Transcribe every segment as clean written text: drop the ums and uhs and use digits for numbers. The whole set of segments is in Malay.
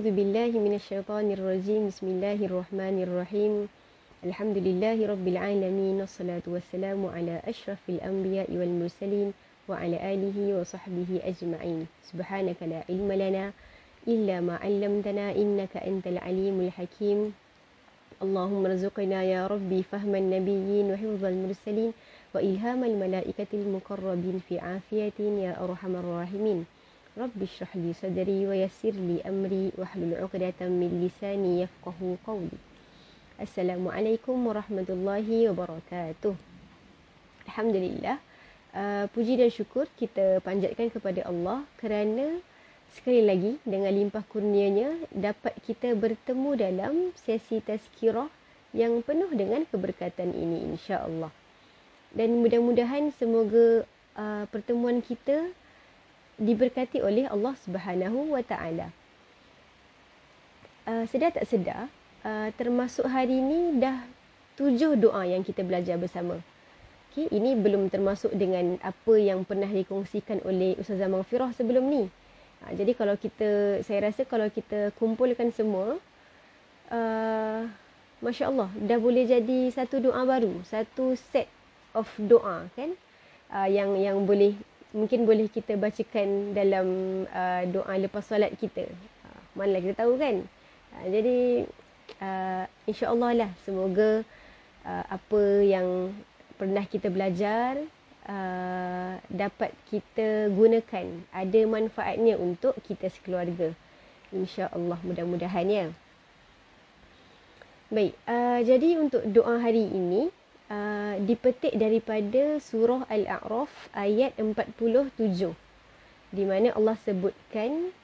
أعوذ بالله من الشيطان الرجيم بسم الله الرحمن الرحيم الحمد لله رب العالمين والصلاة والسلام على أشرف الأنبياء والمرسلين وعلى آله وصحبه أجمعين سبحانك لا علم لنا إلا ما علمتنا إنك أنت العليم الحكيم اللهم ارزقنا يا ربي فهم النبيين وحفظ المرسلين وإلهام الملائكة المقربين في عافية يا أرحم الراحمين رب اشرح لي صدري ويسر لي أمري واحلل عقدة من لساني يفقه قولي. Assalamualaikum warahmatullahi wabarakatuh. Alhamdulillah, puji dan syukur kita panjatkan kepada Allah kerana sekali lagi dengan limpah kurnianya dapat kita bertemu dalam sesi tazkirah yang penuh dengan keberkatan ini, insya-Allah. Dan mudah-mudahan semoga pertemuan kita diberkati oleh Allah Subhanahu wa taala. Sedar tak sedar, termasuk hari ini dah 7 doa yang kita belajar bersama. Okay, ini belum termasuk dengan apa yang pernah dikongsikan oleh Ustazah Maghfirah sebelum ni. Jadi saya rasa kalau kita kumpulkan semua, Masya Allah, dah boleh jadi satu doa baru, satu set of doa kan, yang mungkin boleh kita bacakan dalam doa lepas solat kita. Mana kita tahu kan. Jadi insya-Allah lah, semoga apa yang pernah kita belajar dapat kita gunakan, ada manfaatnya untuk kita sekeluarga. Insya-Allah, mudah-mudahan ya. Baik, jadi untuk doa hari ini dipetik daripada surah Al-A'raf ayat 47, di mana Allah sebutkan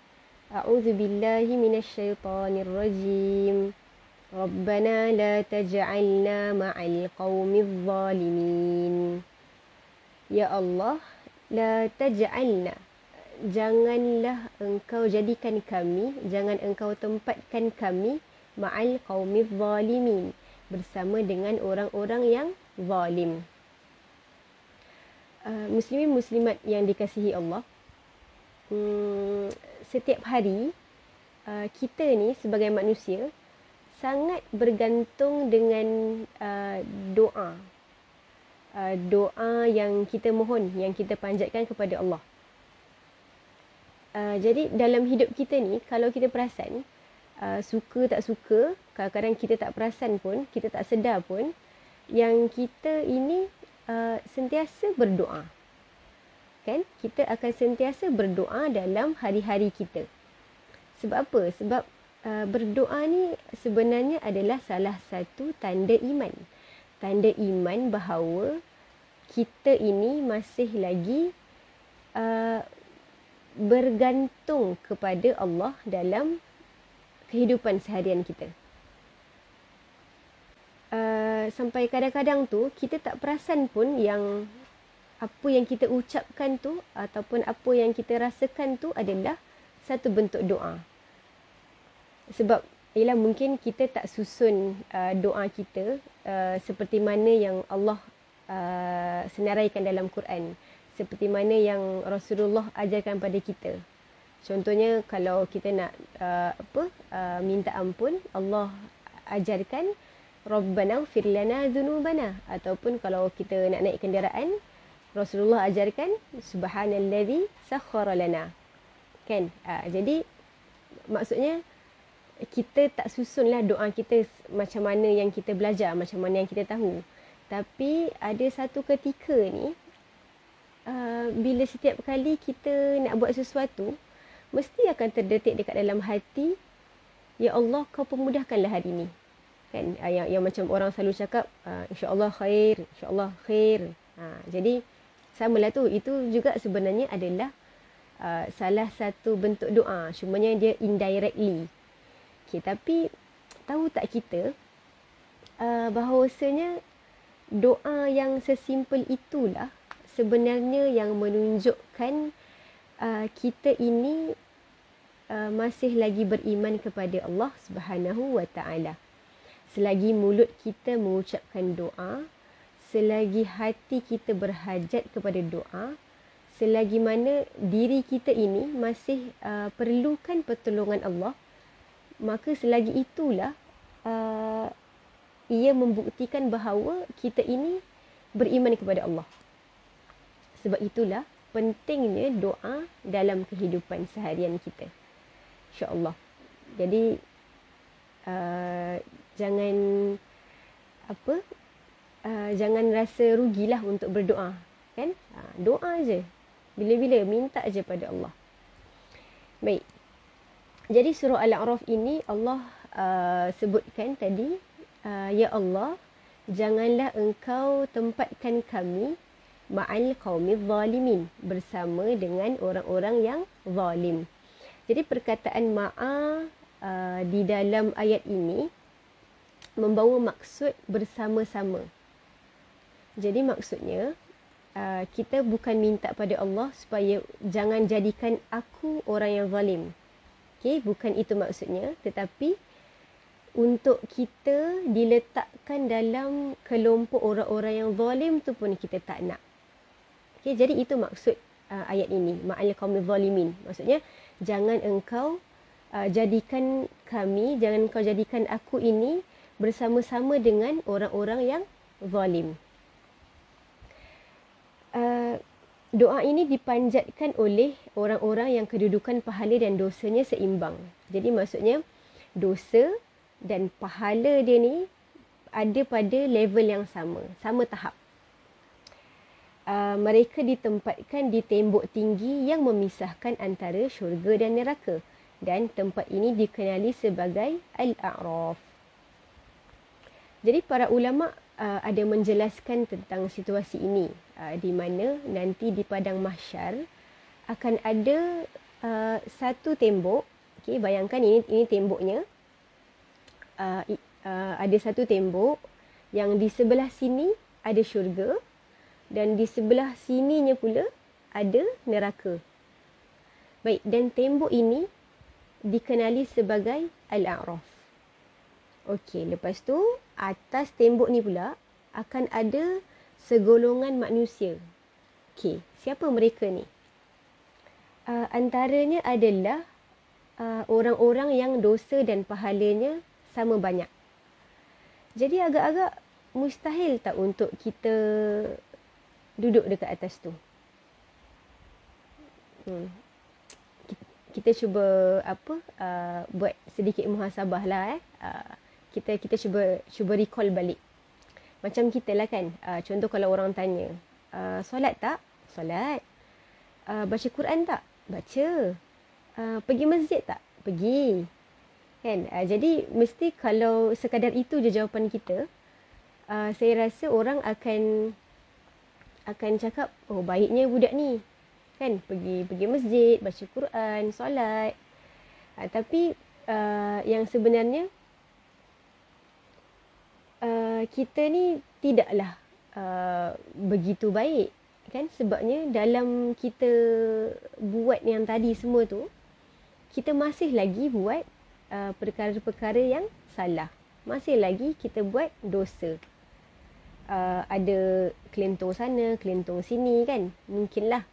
A'udzubillahi minasyaitonir rajim. Rabbana la taj'alna ma'al qaumiz zalimin. Ya Allah, la taj'alna, janganlah engkau jadikan kami, jangan engkau tempatkan kami ma'al qaumiz zalimin, bersama dengan orang-orang yang zalim. Muslimin muslimat yang dikasihi Allah, setiap hari kita ni sebagai manusia sangat bergantung dengan doa. Doa yang kita mohon, yang kita panjatkan kepada Allah. Jadi dalam hidup kita ni, kalau kita perasan, suka tak suka, kadang-kadang kita tak perasan pun, kita tak sedar pun, yang kita ini sentiasa berdoa. Kan? Kita akan sentiasa berdoa dalam hari-hari kita. Sebab apa? Sebab berdoa ni sebenarnya adalah salah satu tanda iman. Tanda iman bahawa kita ini masih lagi bergantung kepada Allah dalam kehidupan seharian kita. Sampai kadang-kadang tu kita tak perasan pun yang apa yang kita ucapkan tu ataupun apa yang kita rasakan tu adalah satu bentuk doa. Sebab ialah mungkin kita tak susun doa kita seperti mana yang Allah senaraikan dalam Quran, seperti mana yang Rasulullah ajarkan pada kita. Contohnya kalau kita nak minta ampun, Allah ajarkan Rabbana ighfir lana dzunubana, ataupun kalau kita nak naik kenderaan, Rasulullah ajarkan subhanallazi sakhkhara lana. Kan? Jadi maksudnya kita tak susunlah doa kita macam mana yang kita belajar, macam mana yang kita tahu. Tapi ada satu ketika ni, bila setiap kali kita nak buat sesuatu, mesti akan terdetik dekat dalam hati, ya Allah, kau pemudahkanlah hari ni. Kan? Yang macam orang selalu cakap, insya-Allah khair, insya-Allah khair. Jadi samalah tu, itu juga sebenarnya adalah salah satu bentuk doa, cumanya dia indirectly. Okay, tapi tahu tak kita bahawasanya doa yang sesimpel itulah sebenarnya yang menunjukkan kita ini masih lagi beriman kepada Allah Subhanahu wa taala. Selagi mulut kita mengucapkan doa, selagi hati kita berhajat kepada doa, selagi mana diri kita ini masih perlukan pertolongan Allah, maka selagi itulah ia membuktikan bahawa kita ini beriman kepada Allah. Sebab itulah pentingnya doa dalam kehidupan seharian kita. InsyaAllah. Jadi jangan jangan rasa rugilah untuk berdoa, kan? Doa je. Bila-bila minta je pada Allah. Baik. Jadi surah Al-A'raf ini Allah sebutkan tadi, ya Allah, janganlah engkau tempatkan kami ma'al qaumidz zalimin, bersama dengan orang-orang yang zalim. Jadi perkataan ma'a di dalam ayat ini membawa maksud bersama-sama. Jadi maksudnya kita bukan minta pada Allah supaya jangan jadikan aku orang yang zalim. Okey, bukan itu maksudnya, tetapi untuk kita diletakkan dalam kelompok orang-orang yang zalim tu pun kita tak nak. Okey, jadi itu maksud ayat ini, ma'al qaumidz zalimin. Maksudnya jangan engkau jadikan kami, jangan engkau jadikan aku ini bersama-sama dengan orang-orang yang zalim. Doa ini dipanjatkan oleh orang-orang yang kedudukan pahala dan dosanya seimbang. Jadi maksudnya dosa dan pahala dia ni ada pada level yang sama, sama tahap. Mereka ditempatkan di tembok tinggi yang memisahkan antara syurga dan neraka, dan tempat ini dikenali sebagai Al-A'raf. Jadi para ulama ada menjelaskan tentang situasi ini, di mana nanti di padang mahsyar akan ada satu tembok. Okey, bayangkan ini temboknya. Ada satu tembok yang di sebelah sini ada syurga dan di sebelah sininya pula ada neraka. Baik, dan tembok ini dikenali sebagai Al-A'raf. Okey, lepas tu atas tembok ni pula akan ada segolongan manusia. Okey, siapa mereka ni? Antaranya adalah orang-orang yang dosa dan pahalanya sama banyak. Jadi agak-agak mustahil tak untuk kita duduk dekat atas tu. Kita cuba buat sedikit muhasabah lah. Kita cuba recall balik. Macam kita lah kan. Contoh kalau orang tanya, solat tak? Solat. Baca Quran tak? Baca. Pergi masjid tak? Pergi. Kan? Jadi mesti kalau sekadar itu je jawapan kita, saya rasa orang akan cakap, oh baiknya budak ni. Kan? Pergi masjid, baca Quran, solat. Tapi yang sebenarnya kita ni tidaklah begitu baik, kan? Sebabnya dalam kita buat yang tadi semua tu, kita masih lagi buat perkara-perkara yang salah. Masih lagi kita buat dosa. Ada kelentong sana, kelentong sini, kan? Mungkinlah.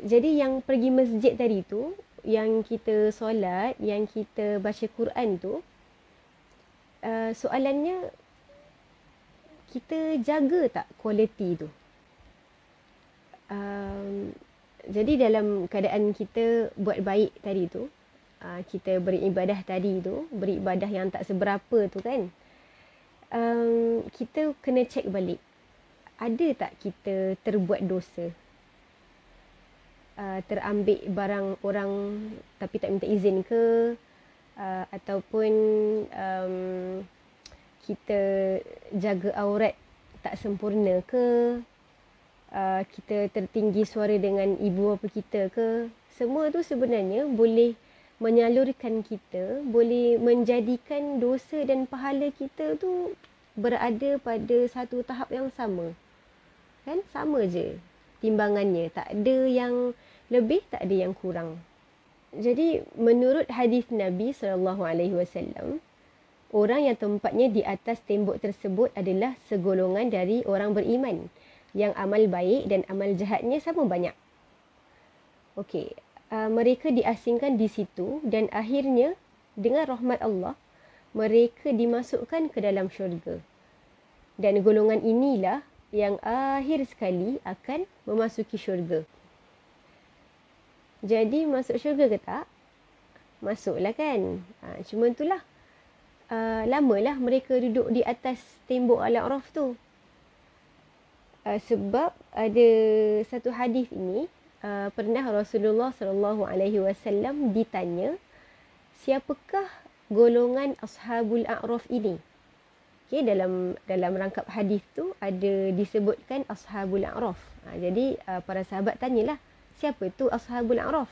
Jadi yang pergi masjid tadi tu, yang kita solat, yang kita baca Quran tu, soalannya kita jaga tak kualiti tu? Jadi dalam keadaan kita buat baik tadi tu, kita beribadah tadi tu, beribadah yang tak seberapa tu kan, kita kena cek balik, ada tak kita terbuat dosa, terambil barang orang tapi tak minta izin ke, ataupun kita jaga aurat tak sempurna ke, kita tertinggi suara dengan ibu bapa kita ke. Semua tu sebenarnya boleh menyalurkan kita, boleh menjadikan dosa dan pahala kita tu berada pada satu tahap yang sama. Kan? Sama je timbangannya, tak ada yang lebih, tak ada yang kurang. Jadi menurut hadis Nabi SAW, orang yang tempatnya di atas tembok tersebut adalah segolongan dari orang beriman yang amal baik dan amal jahatnya sama banyak. Okey, mereka diasingkan di situ dan akhirnya dengan rahmat Allah mereka dimasukkan ke dalam syurga. Dan golongan inilah yang akhir sekali akan memasuki syurga. Jadi masuk syurga ke tak? Masuklah kan. Cuma itulah. Lamalah mereka duduk di atas tembok Al-A'raf tu. Sebab ada satu hadis ini, pernah Rasulullah SAW ditanya, siapakah golongan Ashabul A'raf ini? Okay, dalam rangkap hadis tu ada disebutkan Ashabul A'raf. Jadi para sahabat tanyalah, siapa tu Ashabul A'raf?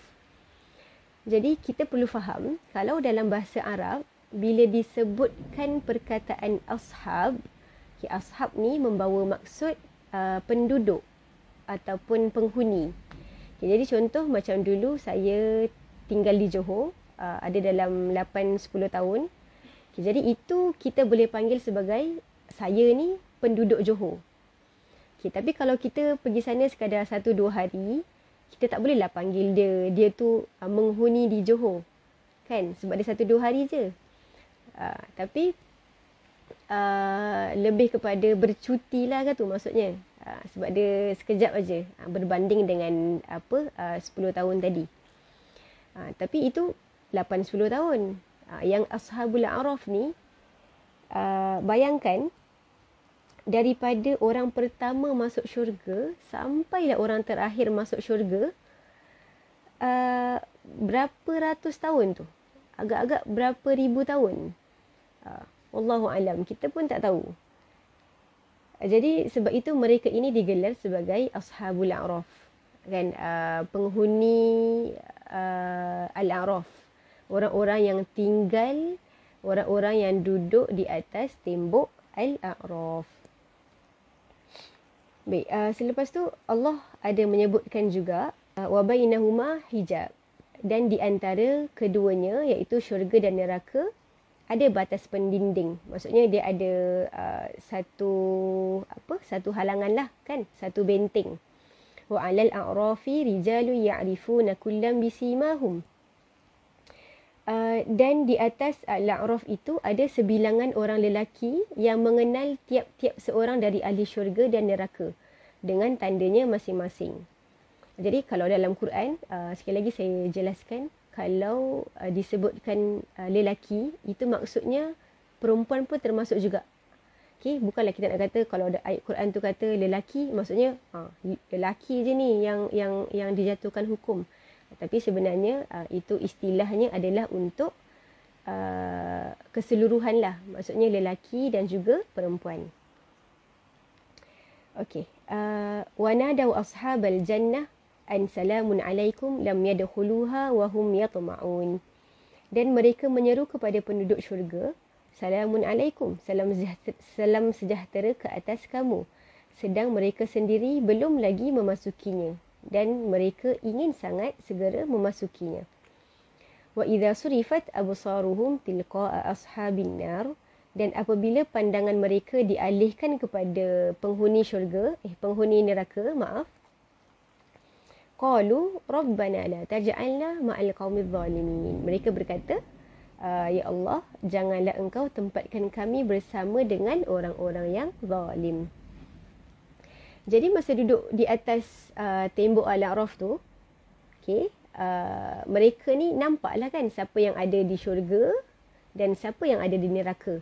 Jadi kita perlu faham, kalau dalam bahasa Arab bila disebutkan perkataan ashab, okay, ashab ni membawa maksud penduduk ataupun penghuni. Okay, jadi contoh macam dulu saya tinggal di Johor, ada dalam 8-10 tahun. Okay, jadi itu kita boleh panggil sebagai saya ni penduduk Johor. Okay, tapi kalau kita pergi sana sekadar 1-2 hari, kita tak bolehlah panggil dia tu menghuni di Johor. Kan? Sebab dia 1-2 hari je. Tapi lebih kepada bercuti lah kan tu maksudnya. Sebab dia sekejap aja berbanding dengan 10 tahun tadi. Tapi itu 8-10 tahun. Yang Ashabul A'raf ni, bayangkan daripada orang pertama masuk syurga sampailah orang terakhir masuk syurga, berapa ratus tahun tu? Agak-agak berapa ribu tahun? Wallahu alam, kita pun tak tahu. Jadi sebab itu mereka ini digelar sebagai Ashabul A'raf, kan, penghuni Al-A'raf. Orang-orang yang tinggal, orang-orang yang duduk di atas tembok Al-A'raf. Baik, selepas tu Allah ada menyebutkan juga wa bainahuma hijab, dan di antara keduanya iaitu syurga dan neraka ada batas pendinding. Maksudnya dia ada satu halangan lah kan, satu benteng. Wa 'alal a'rafi rijalun ya'rifuna kullam bisimahum. Dan di atas Al-A'raf itu ada sebilangan orang lelaki yang mengenal tiap-tiap seorang dari ahli syurga dan neraka dengan tandanya masing-masing. Jadi kalau dalam Quran, sekali lagi saya jelaskan, kalau disebutkan lelaki, itu maksudnya perempuan pun termasuk juga. Okay, bukanlah kita nak kata kalau ada ayat Quran tu kata lelaki, maksudnya lelaki je ni yang dijatuhkan hukum. Tapi sebenarnya itu istilahnya adalah untuk keseluruhan lah. Maksudnya lelaki dan juga perempuan. Okey. Wanadaw ashabal jannah an salamun alaikum lam yadkhuluha wa hum yatma'un. Dan mereka menyeru kepada penduduk syurga, salamun alaikum, salam sejahtera ke atas kamu, sedang mereka sendiri belum lagi memasukinya dan mereka ingin sangat segera memasukinya. Wa idza surifat absaruhum tilqa'a ashabin nar, dan apabila pandangan mereka dialihkan kepada penghuni syurga, penghuni neraka, qalu rabbana la taj'alna ma'al qaumidh zalimin. Mereka berkata, ya Allah, janganlah engkau tempatkan kami bersama dengan orang-orang yang zalim. Jadi masa duduk di atas tembok Al-A'raf tu, okay, mereka ni nampaklah kan siapa yang ada di syurga dan siapa yang ada di neraka.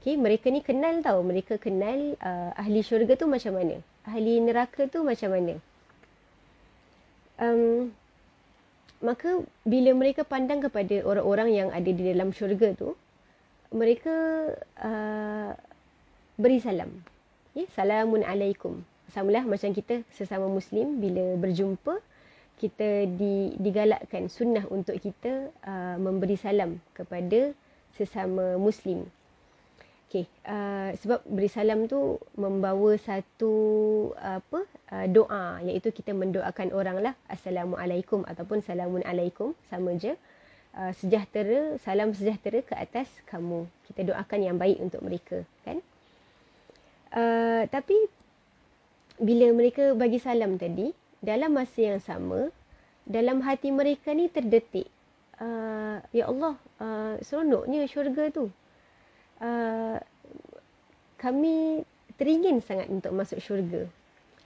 Okay, mereka ni kenal tau, mereka kenal ahli syurga tu macam mana, ahli neraka tu macam mana. Maka bila mereka pandang kepada orang-orang yang ada di dalam syurga tu, mereka beri salam. Okay, salamun alaikum. Samalah macam kita sesama Muslim bila berjumpa, kita digalakkan sunnah untuk kita memberi salam kepada sesama Muslim. Okay, sebab beri salam tu membawa satu doa, iaitu kita mendoakan orang lah, Assalamualaikum ataupun Salamun alaikum, sama je. Sejahtera, salam sejahtera ke atas kamu. Kita doakan yang baik untuk mereka, kan? Tapi bila mereka bagi salam tadi, dalam masa yang sama, dalam hati mereka ni terdetik, ya Allah, seronoknya syurga tu. Kami teringin sangat untuk masuk syurga.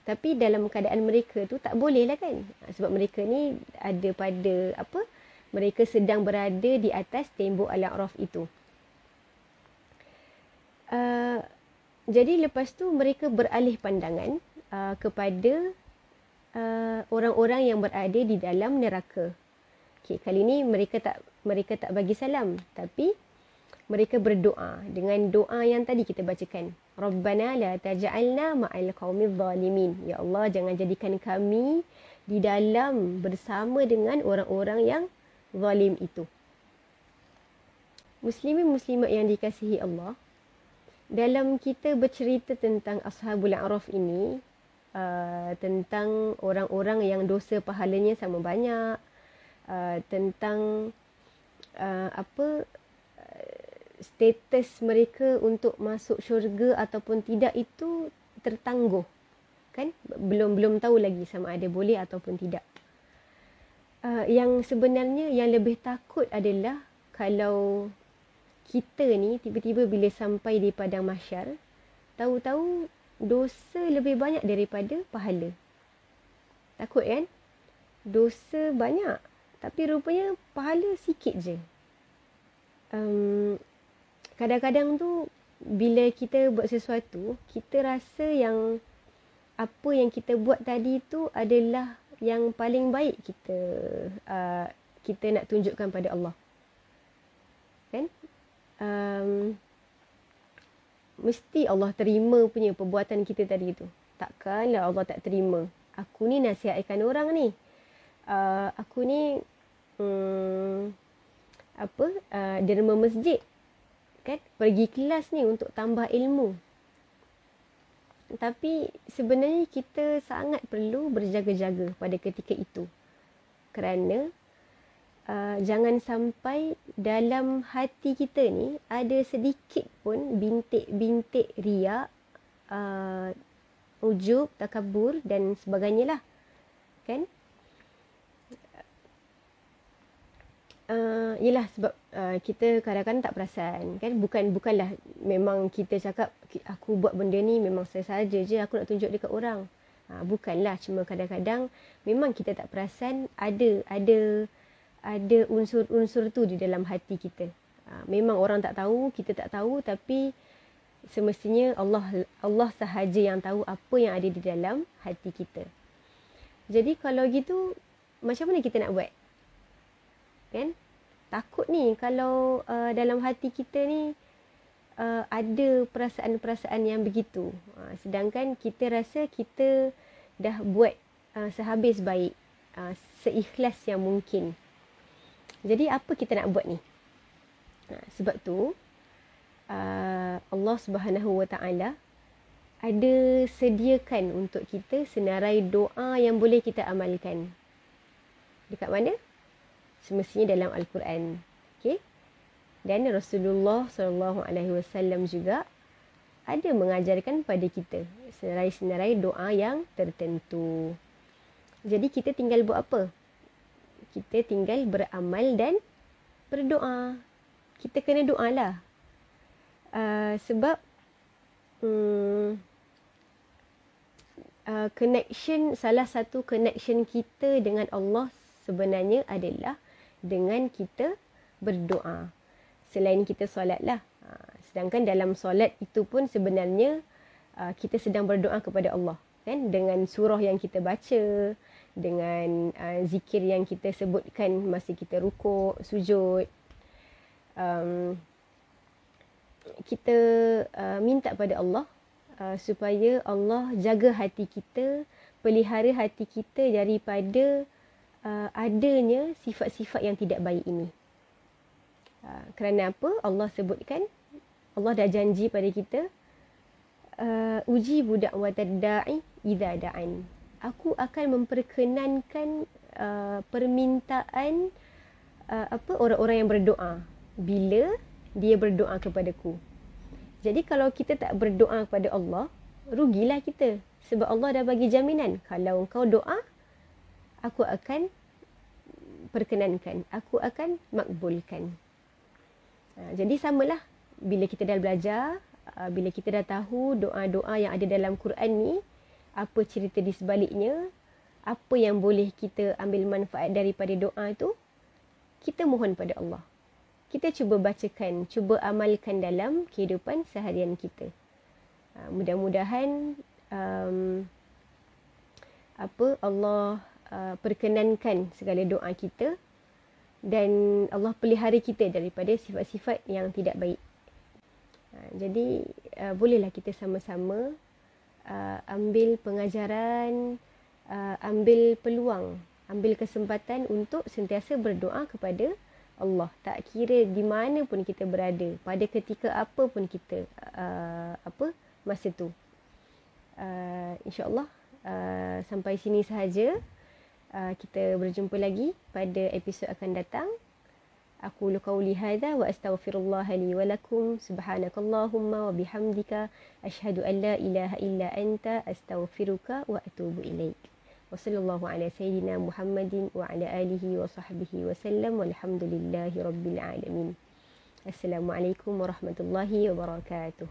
Tapi dalam keadaan mereka tu tak boleh lah kan. Sebab mereka ni ada pada mereka sedang berada di atas tembok Al-A'raf itu. Jadi lepas tu mereka beralih pandangan kepada orang-orang yang berada di dalam neraka. Okay, kali ni mereka tak bagi salam, tapi mereka berdoa dengan doa yang tadi kita bacakan. Rabbana la taj'alna ma'al qaumidh zalimin. Ya Allah, jangan jadikan kami di dalam bersama dengan orang-orang yang zalim itu. Muslimin muslimat yang dikasihi Allah, dalam kita bercerita tentang Ashabul A'raf ini, tentang orang-orang yang dosa pahalanya sama banyak, tentang status mereka untuk masuk syurga ataupun tidak itu tertangguh, kan? Belum tahu lagi sama ada boleh ataupun tidak. Yang sebenarnya yang lebih takut adalah kalau kita ni tiba-tiba bila sampai di padang mahsyar, tahu-tahu dosa lebih banyak daripada pahala. Takut kan? Dosa banyak, tapi rupanya pahala sikit je. Kadang-kadang tu bila kita buat sesuatu, kita rasa yang apa yang kita buat tadi tu adalah yang paling baik kita nak tunjukkan pada Allah. Kan? Mesti Allah terima punya perbuatan kita tadi tu. Takkanlah Allah tak terima. Aku ni nasihatkan orang ni. Aku ni derma masjid. Kan? Pergi kelas ni untuk tambah ilmu. Tapi sebenarnya kita sangat perlu berjaga-jaga pada ketika itu. Kerana jangan sampai dalam hati kita ni ada sedikit pun bintik-bintik riak, ujub, takabur dan sebagainya lah. Kan? Yelah sebab kita kadang-kadang tak perasan kan, bukanlah memang kita cakap aku buat benda ni memang saya saja je aku nak tunjuk dekat orang. Bukanlah, cuma kadang-kadang memang kita tak perasan ada unsur-unsur tu di dalam hati kita. Memang orang tak tahu, kita tak tahu, tapi semestinya Allah sahaja yang tahu apa yang ada di dalam hati kita. Jadi kalau gitu macam mana kita nak buat? Kan? Takut ni kalau dalam hati kita ni ada perasaan-perasaan yang begitu. Sedangkan kita rasa kita dah buat sehabis baik, seikhlas yang mungkin. Jadi apa kita nak buat ni? Sebab tu Allah Subhanahu Wa Taala ada sediakan untuk kita senarai doa yang boleh kita amalkan. Dekat mana? Semestinya dalam Al-Quran. Okay? Dan Rasulullah SAW juga ada mengajarkan pada kita senarai-senarai doa yang tertentu. Jadi kita tinggal buat apa? Kita tinggal beramal dan berdoa. Kita kena doa lah. Sebab salah satu connection kita dengan Allah sebenarnya adalah dengan kita berdoa. Selain kita solat lah. Sedangkan dalam solat itu pun sebenarnya kita sedang berdoa kepada Allah. Kan? Dengan surah yang kita baca, dengan zikir yang kita sebutkan masa kita rukuk, sujud. Kita minta pada Allah supaya Allah jaga hati kita, pelihara hati kita daripada adanya sifat-sifat yang tidak baik ini. Kerana apa? Allah sebutkan, Allah dah janji pada kita, uji budak watad da'i idza da'an. Aku akan memperkenankan permintaan orang-orang yang berdoa bila dia berdoa kepadaku. Jadi kalau kita tak berdoa kepada Allah, rugilah kita. Sebab Allah dah bagi jaminan, kalau engkau doa, aku akan perkenankan, aku akan makbulkan. Jadi samalah bila kita dah belajar, bila kita dah tahu doa-doa yang ada dalam Quran ni, apa cerita di sebaliknya, apa yang boleh kita ambil manfaat daripada doa tu, kita mohon pada Allah. Kita cuba bacakan, cuba amalkan dalam kehidupan seharian kita. Mudah-mudahan Allah perkenankan segala doa kita dan Allah pelihara kita daripada sifat-sifat yang tidak baik. Jadi bolehlah kita sama-sama ambil pengajaran, ambil peluang, ambil kesempatan untuk sentiasa berdoa kepada Allah. Tak kira di mana pun kita berada, pada ketika apa pun kita masa tu. InsyaAllah sampai sini sahaja. Kita berjumpa lagi pada episod akan datang. Aku qauli hadza wa astaghfirullah li wa lakum. Subhanakallahumma wa bihamdika asyhadu an la ilaha illa anta astaghfiruka wa atubu ilaik. Wa sallallahu ala sayyidina Muhammadin wa ala alihi wa sahbihi wa sallam walhamdulillahi rabbil alamin. Assalamualaikum warahmatullahi wabarakatuh.